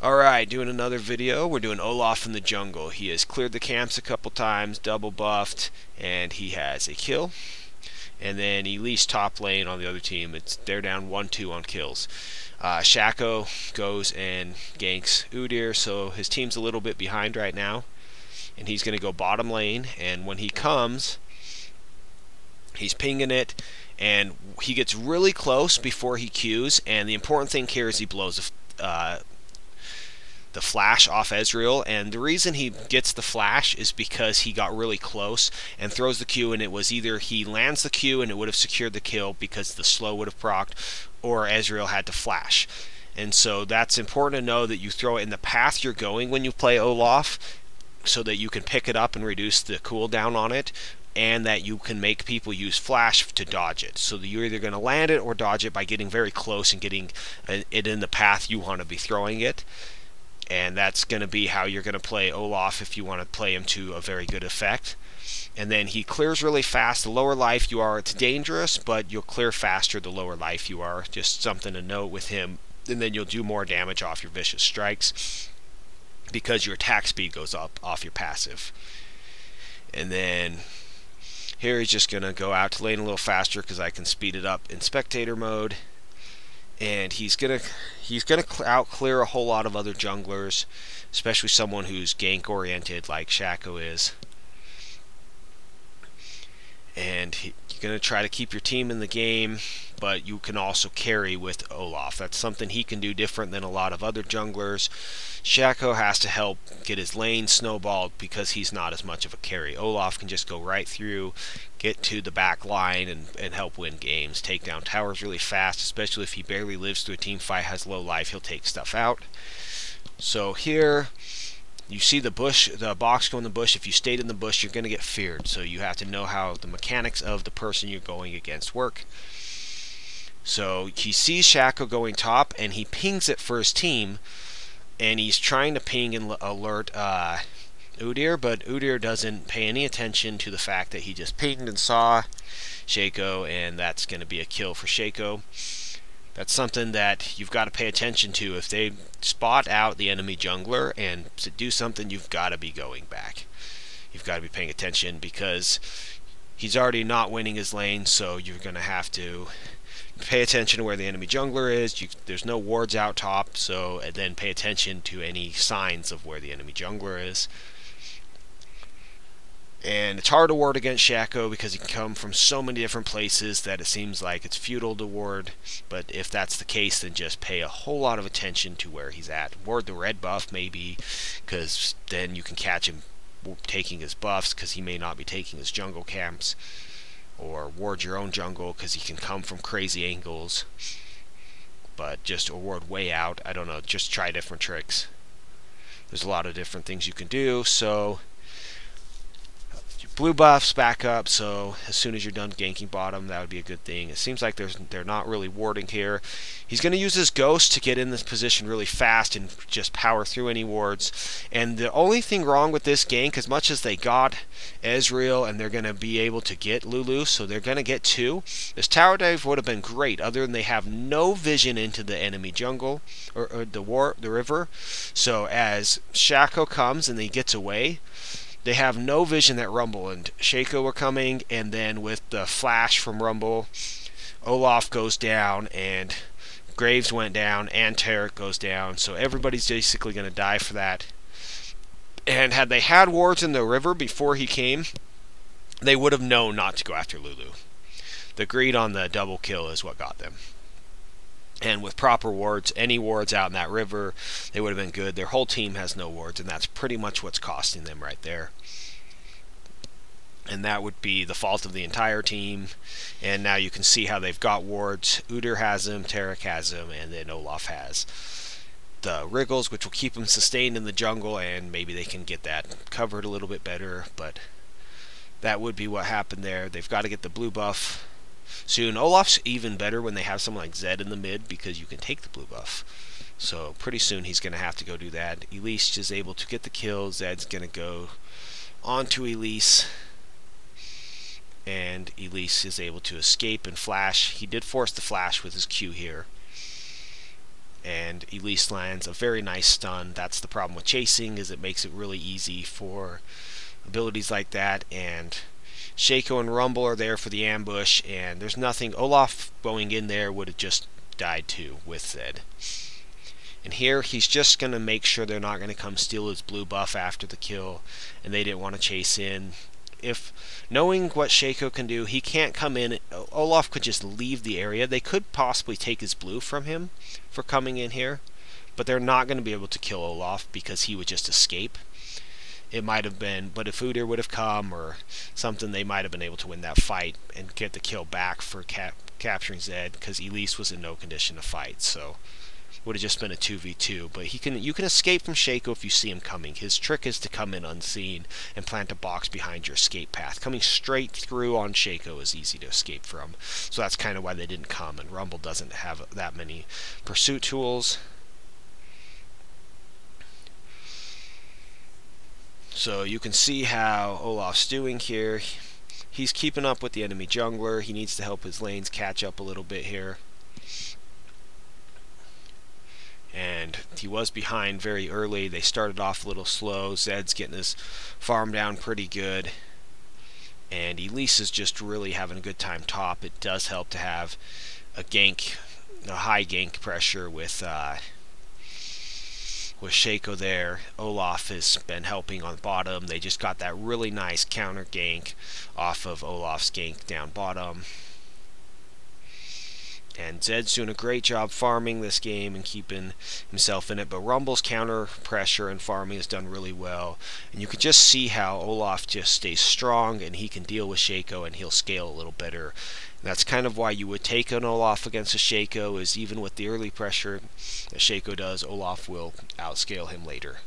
Alright, doing another video. We're doing Olaf in the jungle. He has cleared the camps a couple times, double buffed, and he has a kill. And then Elise top lane on the other team. They're down 1-2 on kills. Shaco goes and ganks Udyr, so his team's a little bit behind right now. And he's going to go bottom lane, and when he comes, he's pinging it, and he gets really close before he Qs, and the important thing here is he blows the flash off Ezreal, and the reason he gets the flash is because he got really close and throws the Q, and it was either he lands the Q and it would have secured the kill because the slow would have procced, or Ezreal had to flash. And so that's important to know that you throw it in the path you're going when you play Olaf, so that you can pick it up and reduce the cooldown on it, and that you can make people use flash to dodge it. So that you're either going to land it or dodge it by getting very close and getting it in the path you want to be throwing it. And that's going to be how you're going to play Olaf if you want to play him to a very good effect. And then he clears really fast. The lower life you are, it's dangerous, but you'll clear faster the lower life you are. Just something to note with him. And then you'll do more damage off your vicious strikes because your attack speed goes up off your passive. And then here he's just going to go out to lane a little faster because I can speed it up in spectator mode. And he's gonna out clear a whole lot of other junglers, especially someone who's gank oriented like Shaco is. And you're gonna try to keep your team in the game, but you can also carry with Olaf. That's something he can do different than a lot of other junglers. Shaco has to help get his lane snowballed because he's not as much of a carry. Olaf can just go right through, get to the back line, and help win games. Take down towers really fast, especially if he barely lives through a team fight, has low life, he'll take stuff out. So here, you see the bush, the box go in the bush. If you stayed in the bush, you're going to get feared. So you have to know how the mechanics of the person you're going against work. So he sees Shaco going top, and he pings it for his team. And he's trying to ping and alert Udyr, but Udyr doesn't pay any attention to the fact that he just pinged and saw Shaco, and that's going to be a kill for Shaco. That's something that you've got to pay attention to. If they spot out the enemy jungler and to do something, you've got to be going back. You've got to be paying attention because he's already not winning his lane, so you're going to have to pay attention to where the enemy jungler is. There's no wards out top, so and then pay attention to any signs of where the enemy jungler is. And it's hard to ward against Shaco because he can come from so many different places that it seems like it's futile to ward. But if that's the case, then just pay a whole lot of attention to where he's at. Ward the red buff maybe, because then you can catch him taking his buffs because he may not be taking his jungle camps. Or ward your own jungle because he can come from crazy angles. But just ward way out. I don't know, just try different tricks. There's a lot of different things you can do, so blue buffs back up, so as soon as you're done ganking bottom, that would be a good thing. It seems like they're not really warding here. He's going to use his ghost to get in this position really fast and just power through any wards. And the only thing wrong with this gank, as much as they got Ezreal and they're going to be able to get Lulu, so they're going to get two, this tower dive would have been great, other than they have no vision into the enemy jungle or the river. So as Shaco comes and he gets away, they have no vision that Rumble and Shaco were coming, and then with the flash from Rumble, Olaf goes down, and Graves went down, and Tarek goes down, so everybody's basically going to die for that. And had they had wards in the river before he came, they would have known not to go after Lulu. The greed on the double kill is what got them. And with proper wards, any wards out in that river, they would have been good. Their whole team has no wards, and that's pretty much what's costing them right there. And that would be the fault of the entire team. And now you can see how they've got wards. Udyr has them, Tarek has them, and then Olaf has the wriggles, which will keep them sustained in the jungle, and maybe they can get that covered a little bit better. But that would be what happened there. They've got to get the blue buff soon. Olaf's even better when they have someone like Zed in the mid because you can take the blue buff. So pretty soon he's going to have to go do that. Elise is able to get the kill. Zed's going to go onto Elise. And Elise is able to escape and flash. He did force the flash with his Q here. and Elise lands a very nice stun. That's the problem with chasing, is it makes it really easy for abilities like that. And Shaco and Rumble are there for the ambush, and there's nothing. Olaf going in there would have just died too with Zed. And here he's just going to make sure they're not going to come steal his blue buff after the kill, and they didn't want to chase in. If knowing what Shaco can do, he can't come in. Olaf could just leave the area. They could possibly take his blue from him for coming in here, but they're not going to be able to kill Olaf because he would just escape. It might have been, but if Udyr would have come or something, they might have been able to win that fight and get the kill back for capturing Zed, because Elise was in no condition to fight. So would have just been a 2v2, but you can escape from Shaco if you see him coming. His trick is to come in unseen and plant a box behind your escape path. Coming straight through on Shaco is easy to escape from, so that's kind of why they didn't come, and Rumble doesn't have that many pursuit tools. So you can see how Olaf's doing here. He's keeping up with the enemy jungler. He needs to help his lanes catch up a little bit here. And he was behind very early. They started off a little slow. Zed's getting his farm down pretty good. And Elise is just really having a good time top. It does help to have a gank, a high gank pressure with Shaco there. Olaf has been helping on bottom. They just got that really nice counter gank off of Olaf's gank down bottom. And Zed's doing a great job farming this game and keeping himself in it, but Rumble's counter pressure and farming is done really well. And you can just see how Olaf just stays strong and he can deal with Shaco and he'll scale a little better. And that's kind of why you would take an Olaf against a Shaco, is even with the early pressure that Shaco does, Olaf will outscale him later.